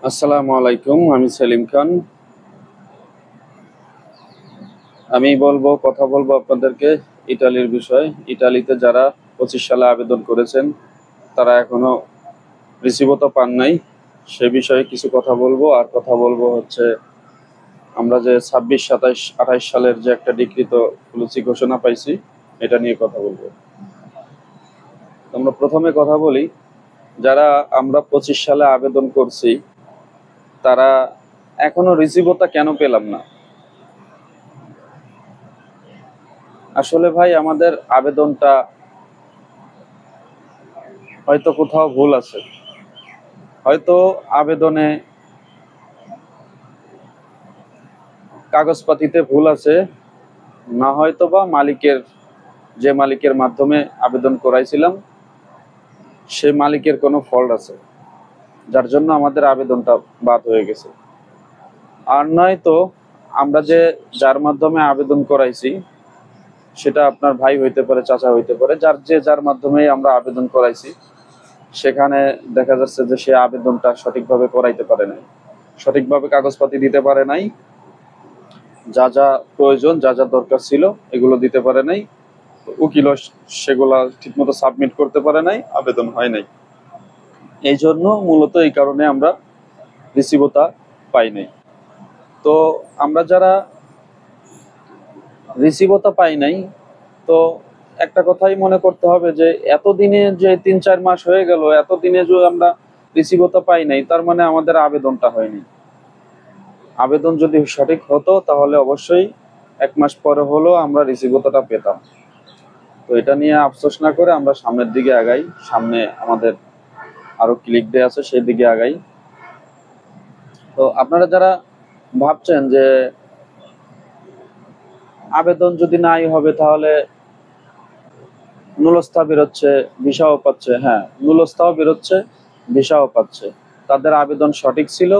আসসালামু আলাইকুম, আমি সেলিম খান। আমি কথা বলবো আপনাদেরকে ইটালির বিষয়। ইটালিতে যারা 25 সালে আবেদন করেছেন তারা এখনো রিসিভও পান নাই, সে বিষয়ে কিছু কথা বলবো। আর কথা বলবো হচ্ছে আমরা যে 26, 27, 28 সালের যে একটা ডিক্রিত পলিসি ঘোষণা পাইছি, এটা নিয়ে কথা বলবো। আমরা প্রথমে কথা বলি, যারা আমরা 25 সালে আবেদন করছি তারা এখনো রিসিভটা কেন পেলাম না। আসলে ভাই, আমাদের আবেদনটা হয়তো কোথাও ভুল আছে, হয়তো আবেদনে কাগজপাতিতে ভুল আছে, না হয়তো বা যে মালিকের মাধ্যমে আবেদন করাইছিলাম সে মালিকের কোনো ফল্ট আছে, যার জন্য আমাদের আবেদনটা বাদ হয়ে গেছে। আর নয়তো আমরা যার মাধ্যমে আবেদন করাইছি সেটা আপনার ভাই হইতে পারে, চাচা হইতে পারে, যার মাধ্যমে আমরা আবেদন করাইছি সেখানে দেখা যাচ্ছে যে সে আবেদনটা সঠিকভাবে করাইতে পারে নাই, সঠিকভাবে কাগজপাতি দিতে পারে নাই, যা যা প্রয়োজন, যা যা দরকার ছিল এগুলো দিতে পারে নাই, উকিলও সেগুলা ঠিকমতো সাবমিট করতে পারে নাই, আবেদন হয় নাই। এই জন্য মূলত এই কারণে আমরা রিসিভতা পাই নাই। তো আমরা যারা রিসিভতা পাই নাই, তো একটা কথাই মনে করতে হবে যে এতদিনে যে 3-4 মাস হয়ে গেল, এতদিনে যে আমরা রিসিভতা পাই নাই, তার মানে আমাদের আবেদনটা হয়নি। আবেদন যদি সঠিক হতো তাহলে অবশ্যই 1 মাস পরে হলেও আমরা রিসিভতাটা পেতাম। তো এটা নিয়ে আফসোস না করে আমরা সামনের দিকে আগাই, সামনে আমাদের আরো ক্লিক ডে আছে, সেই দিকে আগাই। তো আপনারা যারা ভাবছেন যে আবেদন যদি নাই হবে তাহলে নুলস্থা বেরোচ্ছে, ভিসাও পাচ্ছে, হ্যাঁ, নুলস্থাও বেরোচ্ছে, ভিসাও পাচ্ছে, তাদের আবেদন সঠিক ছিল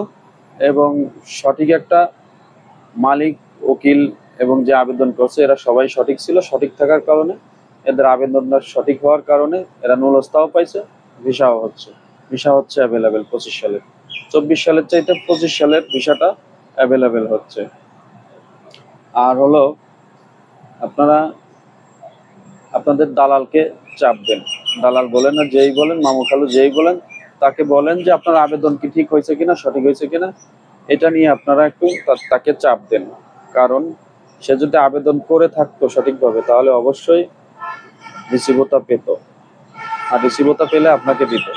এবং সঠিক একটা মালিক, উকিল এবং যে আবেদন করছে এরা সবাই সঠিক ছিল। সঠিক থাকার কারণে, এদের আবেদনটা সঠিক হওয়ার কারণে এরা নুলস্থাও পাইছে, ভিসাও হচ্ছে। ভিসা হচ্ছে অ্যাভেলেবেল 25 সালের, 24 সালের চাইতে 25 সালের ভিসাটা অ্যাভেলেবেল হচ্ছে। আর হলো, আপনারা আপনাদের দালালকে চাপ দেন। দালাল বলেন না যেই বলেন, মামু খালু যেই বলেন, তাকে বলেন যে আপনার আবেদন কি ঠিক হয়েছে কিনা, সঠিক হয়েছে কিনা, এটা নিয়ে আপনারা একটু তাকে চাপ দেন। কারণ সে যদি আবেদন করে থাকতো সঠিকভাবে তাহলে অবশ্যই রিসিভতা পেত, আর রিসিভতা পেলে আপনাকে দিত।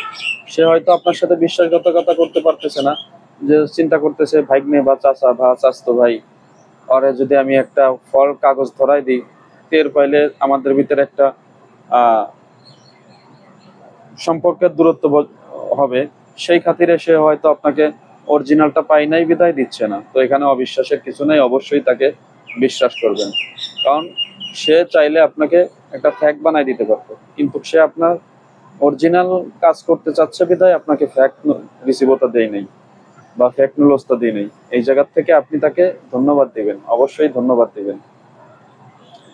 সে হয়তো আপনার সাথে বিশ্বাসঘাতকতা করতে পারতেছে না, যে চিন্তা করতেছে ভাইগনে বা চাচা বা চাচতো ভাই, ওরে যদি আমি একটা ফল কাগজ ধরাই দিই, টের পাইলে আমাদের ভিতরে একটা সম্পর্কের দূরত্ব হবে, সেই খাতিরে সে হয়তো আপনাকে অরিজিনালটা পাই নাই বিদায় দিচ্ছে না। তো এখানে অবিশ্বাসের কিছু নেই, অবশ্যই তাকে বিশ্বাস করবেন। কারণ সে চাইলে আপনাকে একটা ফ্যাক বানাই দিতে পারতো, কিন্তু সে আপনার অরিজিনাল কাজ করতে চাচ্ছে বিদায় আপনাকে ফ্যাক রিসিভতা দেয় নেই বা ফ্যাক নুলস্তা দিয়ে নেই। এই জায়গা থেকে আপনি তাকে ধন্যবাদ দিবেন, অবশ্যই ধন্যবাদ দিবেন,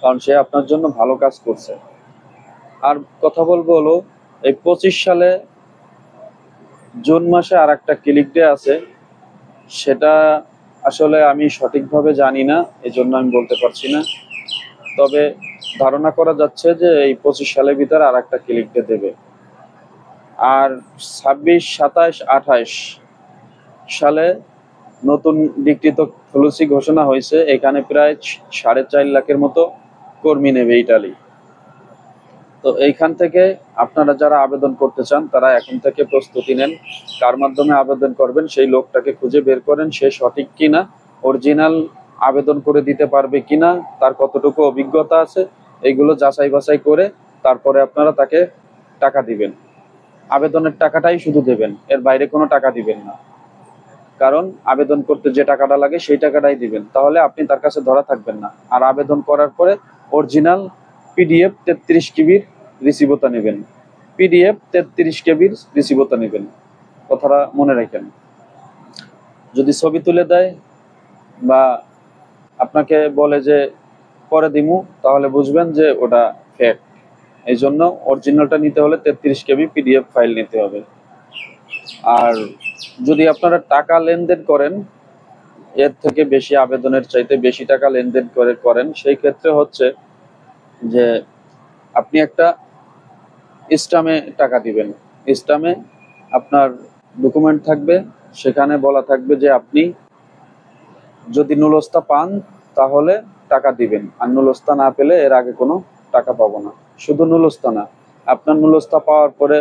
কারণ সে আপনার জন্য ভালো কাজ করছে। আর কথা বলবো হলো, এই 25 সালে জুন মাসে আর একটা ক্লিক ডে আছে, সেটা আসলে আমি সঠিকভাবে জানি না, এই জন্য আমি বলতে পারছি না। তবে ধারণা করা যাচ্ছে যে এই 25 সালের ভিতরে আর একটা ক্লিক ডে দেবে। আর 26, 27, 28 সালে নতুন ডিক্রিত পলিসি ঘোষণা হয়েছে, এখানে প্রায় 4.5 লাখের মতো কর্মী নেবে ইটালি। তো এইখান থেকে আপনারা যারা আবেদন করতে চান তারা এখন থেকে প্রস্তুতি নেন, কার মাধ্যমে আবেদন করবেন সেই লোকটাকে খুঁজে বের করেন, সে সঠিক কিনা, অরিজিনাল আবেদন করে দিতে পারবে কিনা, তার কতটুকু অভিজ্ঞতা আছে, এইগুলো যাচাই বাছাই করে তারপরে আপনারা তাকে টাকা দিবেন। আবেদনের টাকাটাই শুধু দেবেন, এর বাইরে কোনো টাকা দিবেন না। কারণ আবেদন করতে যে টাকাটা লাগে সেই টাকাটাই দিবেন, তাহলে আপনি তার কাছে ধরা থাকবেন না। আর আবেদন করার পরে অরিজিনাল পিডিএফ 33 কেবির রিসিভতা নেবেন, পিডিএফ 33 কেবির রিসিভতা নেবেন, কথাটা মনে রাখেন। যদি ছবি তুলে দেয় বা আপনাকে বলে যে পরে দিমু, তাহলে বুঝবেন যে ওটা ফেক। এই জন্য অরিজিনালটা নিতে হলে 33 কেবি পিডিএফ ফাইল নিতে হবে। আর যদি আপনারা টাকা লেনদেন করেন, এর থেকে বেশি আবেদনের চাইতে বেশি টাকা লেনদেন করেন, সেই ক্ষেত্রে হচ্ছে যে আপনি একটা স্টামে টাকা দিবেন। স্টামে আপনার ডকুমেন্ট থাকবে, সেখানে বলা থাকবে যে আপনি যদি নুলস্তা পান তাহলে টাকা দিবেন, আর নুলস্তা না পেলে এর আগে কোনো টাকা পাবো না। শুধু নুলস্তা না, আপনার নুলস্তা পাওয়ার পরে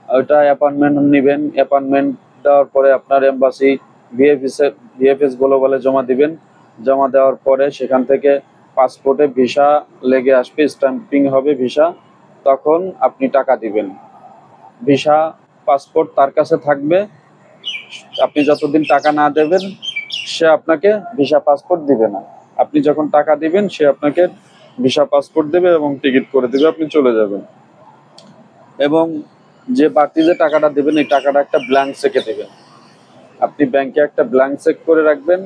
ওইটা অ্যাপয়েন্টমেন্ট নেবেন, অ্যাপয়েন্টমেন্ট দেওয়ার পরে আপনার এম্বাসি ভিএফএস গ্লোবালে জমা দিবেন। জমা দেওয়ার পরে সেখান থেকে পাসপোর্টে ভিসা লেগে আসবে, স্ট্যাম্পিং হবে ভিসা, তখন আপনি টাকা দিবেন। ভিসা পাসপোর্ট তার কাছে থাকবে, আপনি যতদিন টাকা না দেবেন সে আপনাকে ভিসা পাসপোর্ট দিবে না। আপনি যখন টাকা দিবেন সে আপনাকে ভিসা পাসপোর্ট দেবে এবং টিকিট করে দেবে, আপনি চলে যাবেন। এবং যে বাড়তি যে টাকাটা দেবেন, এই টাকাটা একটা ব্ল্যাঙ্ক চেকে দেবেন। আপনি ব্যাংকে একটা ব্ল্যাঙ্ক চেক করে রাখবেন।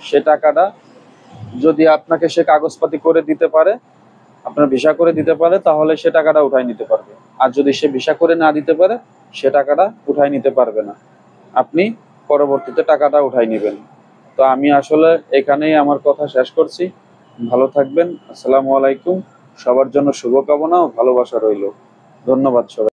সে টাকাটা যদি আপনাকে সে কাগজপাতি করে দিতে পারে, আপনার ভিসা করে দিতে পারে, তাহলে সে টাকাটা উঠাই নিতে পারবে। আর যদি সে ভিসা করে না দিতে পারে, সে টাকাটা উঠাই নিতে পারবে না। আপনি পরবর্তীতে টাকাটা উঠাই নেবেন। তো আমি আসলে এখানেই আমার কথা শেষ করছি। ভালো থাকবেন। আসসালামু আলাইকুম। সবার জন্য শুভকামনা ও ভালোবাসা রইল। ধন্যবাদ সবাই।